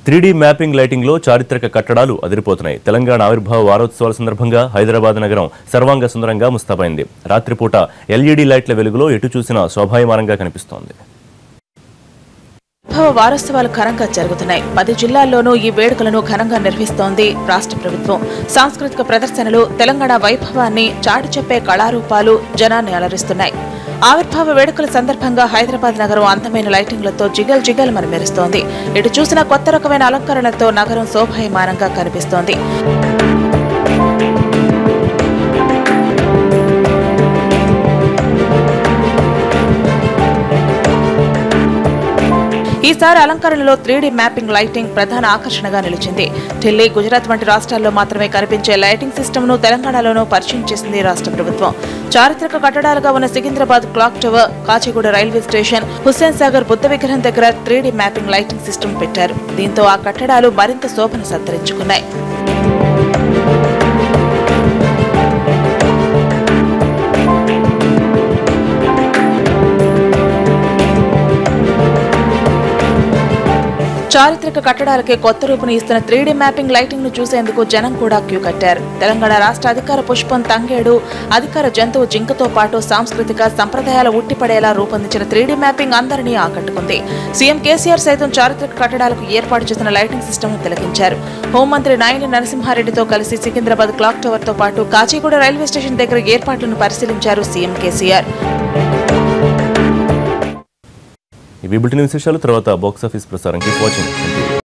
3D mapping lighting లో చారిత్రక కట్టడాలు అదిరిపోతున్నాయి. తెలంగాణ ఆవిర్భావ వారోత్సవాల సందర్భంగా హైదరాబాద్ నగరం సర్వాంగ సుందరంగా ముస్తాబైంది. రాత్రిపూట LED లైట్ల వెలుగులో ఎటు చూసినా శోభాయమానంగా కనిపిస్తోంది. వారోత్సవాలు ఘనంగా జరుగుతున్నాయి. 10 జిల్లాల్లోనూ ఈ వేడుకలను ఘనంగా నిర్వహిస్తోంది రాష్ట్ర ప్రభుత్వం. సాంస్కృతిక ప్రదర్శనలు, తెలంగాణ వైభవాన్ని చాటి చెప్పే కళారూపాలు జనాన్ని అలరిస్తున్నాయి. ఆవిర్భావ వేడుకల సందర్భంగా హైదరాబాద్ నగరం అందమైన లైటింగ్లతో జిగల్ మని మెరుస్తోంది. ఇటు చూసిన కొత్త రకమైన అలంకరణలతో నగరం శోభాయమానంగా కనిపిస్తోంది. ఈసారి అలంకరణలో 3D మ్యాపింగ్ లైటింగ్ ప్రధాన ఆకర్షణగా నిలిచింది. ఢిల్లీ, గుజరాత్ వంటి రాష్ట్రాల్లో మాత్రమే కనిపించే లైటింగ్ సిస్టమ్ను తెలంగాణలోనూ పరిచయం చేసింది రాష్ట్ర ప్రభుత్వం. చారిత్రక కట్టడాలుగా ఉన్న Secunderabad clock tower, Kachiguda railway station, Hussain Sagar Buddha విగ్రహం దగ్గర 3D మ్యాపింగ్ లైటింగ్ సిస్టమ్ పెట్టారు. దీంతో ఆ కట్టడాలు మరింత శోభను సంతరించుకున్నాయి. చారిత్రక కట్టడాలకే కొత్త రూపును ఇస్తున్న 3D మ్యాపింగ్ లైటింగ్ ను చూసేందుకు జనం కూడా క్యూ కట్టారు. తెలంగాణ రాష్ట్ర అధికార పుష్పం తంగేడు, అధికార జంతువు జింకతో పాటు సాంస్కృతిక సంప్రదాయాల ఉట్టిపడేలా రూపొందించిన 3D మ్యాపింగ్ అందరినీ ఆకట్టుకుంది. సీఎం కేసీఆర్ సైతం చారిత్రక కట్టడాలకు ఏర్పాటు చేసిన లైటింగ్ సిస్టమ్ ను తిలకించారు. హోంమంత్రి నాయని నరసింహారెడ్డితో కలిసి సికింద్రాబాద్ క్లాక్ టవర్ తో పాటు కాచిగూడ రైల్వే స్టేషన్ దగ్గర ఏర్పాట్లను పరిశీలించారు సీఎం కేసీఆర్. ఈ బులెటిన్ విశేషాలు తర్వాత బాక్సాఫీస్ ప్రసారం. Keep watching.